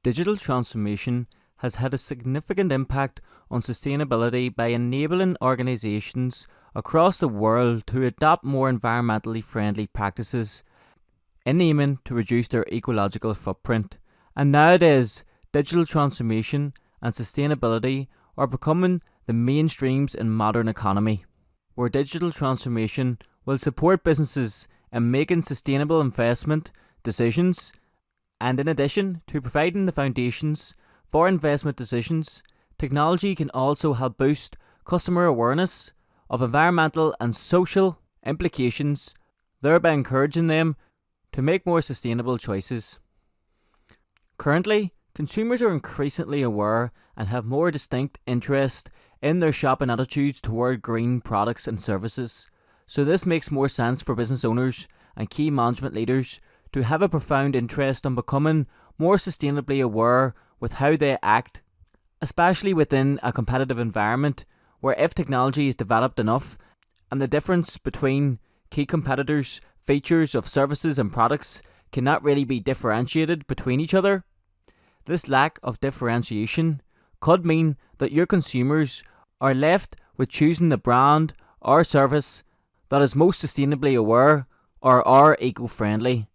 Digital transformation has had a significant impact on sustainability by enabling organizations across the world to adopt more environmentally friendly practices in aiming to reduce their ecological footprint. And nowadays, digital transformation and sustainability are becoming the mainstreams in modern economy, where digital transformation will support businesses in making sustainable investment decisions, and in addition to providing the foundations for investment decisions, technology can also help boost customer awareness of environmental and social implications, thereby encouraging them to make more sustainable choices. Currently, consumers are increasingly aware and have more distinct interest in their shopping attitudes toward green products and services, so this makes more sense for business owners and key management leaders to have a profound interest in becoming more sustainably aware with how they act, especially within a competitive environment where if technology is developed enough and the difference between key competitors' features of services and products cannot really be differentiated between each other, this lack of differentiation could mean that your consumers are left with choosing the brand or service that is most sustainably aware or are eco-friendly.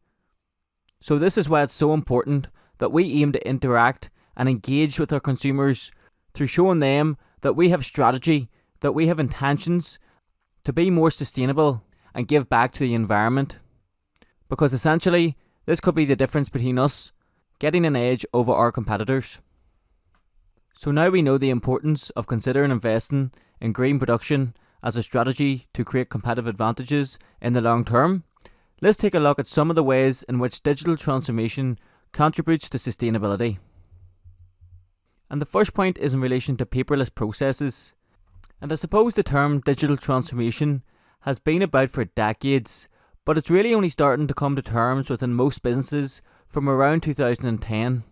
So this is why it's so important that we aim to interact and engage with our consumers through showing them that we have strategy, that we have intentions to be more sustainable and give back to the environment. Because essentially, this could be the difference between us getting an edge over our competitors. So now we know the importance of considering investing in green production as a strategy to create competitive advantages in the long term. Let's take a look at some of the ways in which digital transformation contributes to sustainability. And the first point is in relation to paperless processes. And I suppose the term digital transformation has been about for decades, but it's really only starting to come to terms within most businesses from around 2010.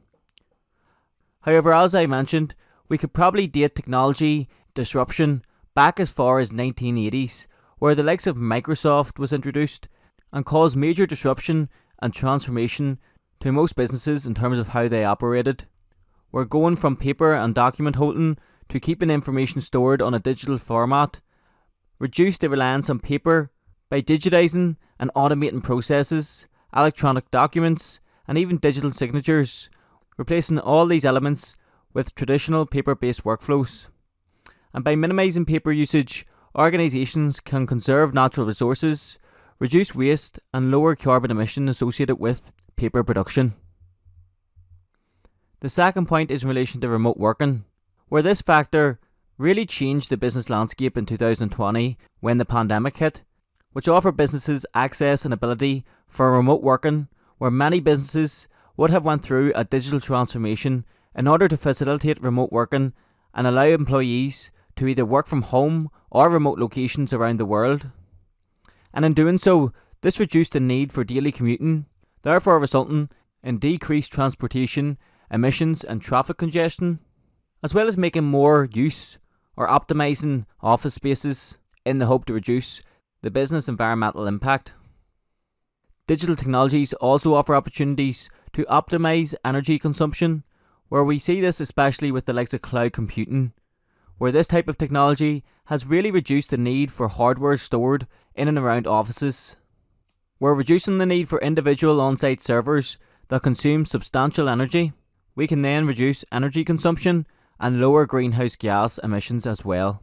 However, as I mentioned, we could probably date technology disruption back as far as 1980s, where the likes of Microsoft was introduced and caused major disruption and transformation to most businesses in terms of how they operated. We're going from paper and document holding to keeping information stored on a digital format, reduce the reliance on paper by digitizing and automating processes, electronic documents, and even digital signatures, replacing all these elements with traditional paper-based workflows. And by minimizing paper usage, organizations can conserve natural resources, reduce waste, and lower carbon emissions associated with paper production. The second point is in relation to remote working, where this factor really changed the business landscape in 2020 when the pandemic hit, which offered businesses access and ability for remote working, where many businesses would have went through a digital transformation in order to facilitate remote working and allow employees to either work from home or remote locations around the world. And in doing so, this reduced the need for daily commuting, therefore resulting in decreased transportation, emissions and traffic congestion, as well as making more use or optimizing office spaces in the hope to reduce the business environmental impact. Digital technologies also offer opportunities to optimize energy consumption, where we see this especially with the likes of cloud computing, where this type of technology has really reduced the need for hardware stored in and around offices. We're reducing the need for individual on-site servers that consume substantial energy. We can then reduce energy consumption and lower greenhouse gas emissions as well.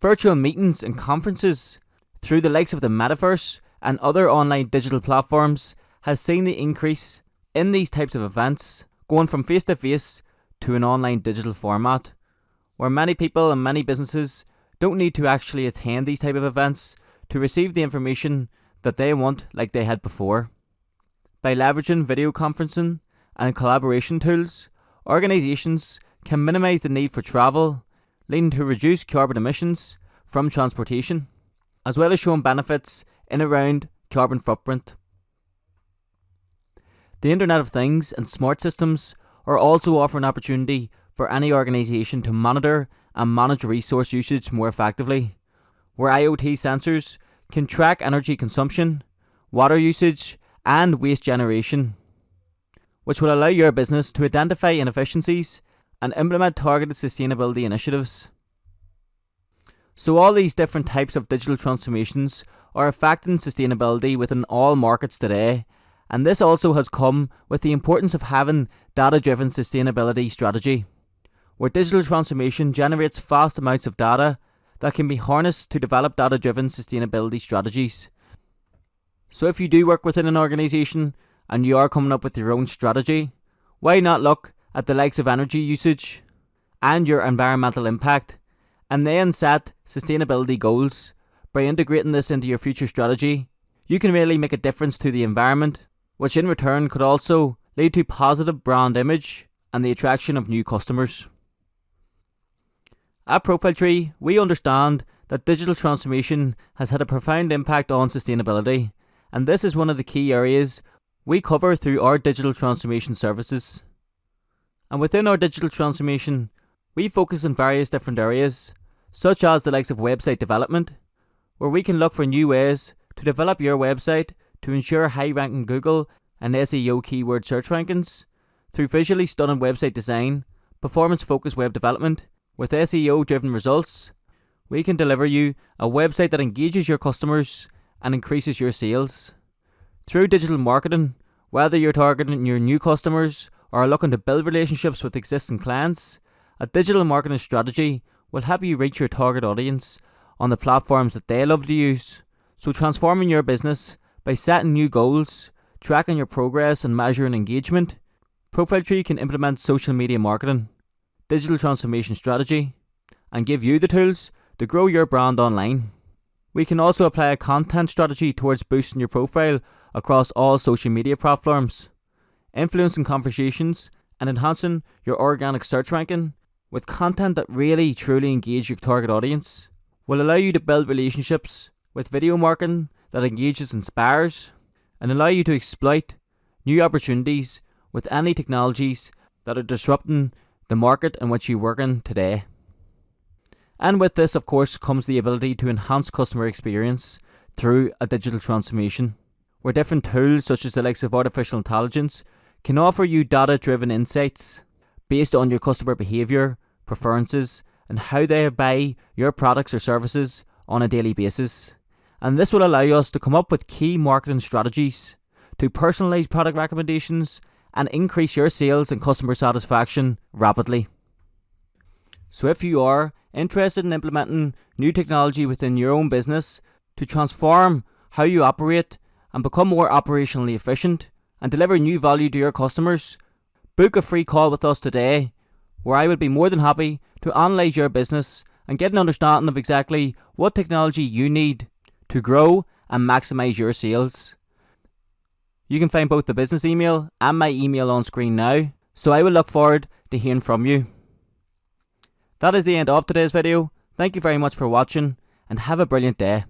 Virtual meetings and conferences through the likes of the metaverse and other online digital platforms has seen the increase in these types of events, going from face-to-face to an online digital format, where many people and many businesses don't need to actually attend these type of events to receive the information that they want like they had before. By leveraging video conferencing and collaboration tools, organizations can minimize the need for travel, leading to reduced carbon emissions from transportation, as well as showing benefits in and around carbon footprint. The Internet of Things and smart systems are also offering opportunity for any organisation to monitor and manage resource usage more effectively, where IoT sensors can track energy consumption, water usage and waste generation, which will allow your business to identify inefficiencies and implement targeted sustainability initiatives. So all these different types of digital transformations are affecting sustainability within all markets today, and this also has come with the importance of having data-driven sustainability strategy, where digital transformation generates vast amounts of data that can be harnessed to develop data-driven sustainability strategies. So if you do work within an organisation and you are coming up with your own strategy, why not look at the likes of energy usage and your environmental impact, and then set sustainability goals. By integrating this into your future strategy, you can really make a difference to the environment, which in return could also lead to positive brand image and the attraction of new customers. At ProfileTree, we understand that digital transformation has had a profound impact on sustainability, and this is one of the key areas we cover through our digital transformation services. And within our digital transformation, we focus on various different areas, such as the likes of website development, where we can look for new ways to develop your website to ensure high rank in Google and SEO keyword search rankings, through visually stunning website design, performance-focused web development. With SEO-driven results, we can deliver you a website that engages your customers and increases your sales. Through digital marketing, whether you're targeting your new customers or are looking to build relationships with existing clients, a digital marketing strategy will help you reach your target audience on the platforms that they love to use. So transforming your business by setting new goals, tracking your progress and measuring engagement, ProfileTree can implement social media marketing, digital transformation strategy, and give you the tools to grow your brand online. We can also apply a content strategy towards boosting your profile across all social media platforms, influencing conversations and enhancing your organic search ranking with content that really truly engage your target audience. Will allow you to build relationships with video marketing that engages, inspires, and allow you to exploit new opportunities with any technologies that are disrupting the market in which you work in today. And with this, of course, comes the ability to enhance customer experience through a digital transformation, where different tools such as the likes of artificial intelligence can offer you data-driven insights based on your customer behaviour, preferences, and how they buy your products or services on a daily basis. And this will allow us to come up with key marketing strategies to personalise product recommendations and increase your sales and customer satisfaction rapidly. So if you are interested in implementing new technology within your own business to transform how you operate and become more operationally efficient and deliver new value to your customers, book a free call with us today, where I would be more than happy to analyse your business and get an understanding of exactly what technology you need to grow and maximise your sales. You can find both the business email and my email on screen now, so I will look forward to hearing from you. That is the end of today's video. Thank you very much for watching and have a brilliant day.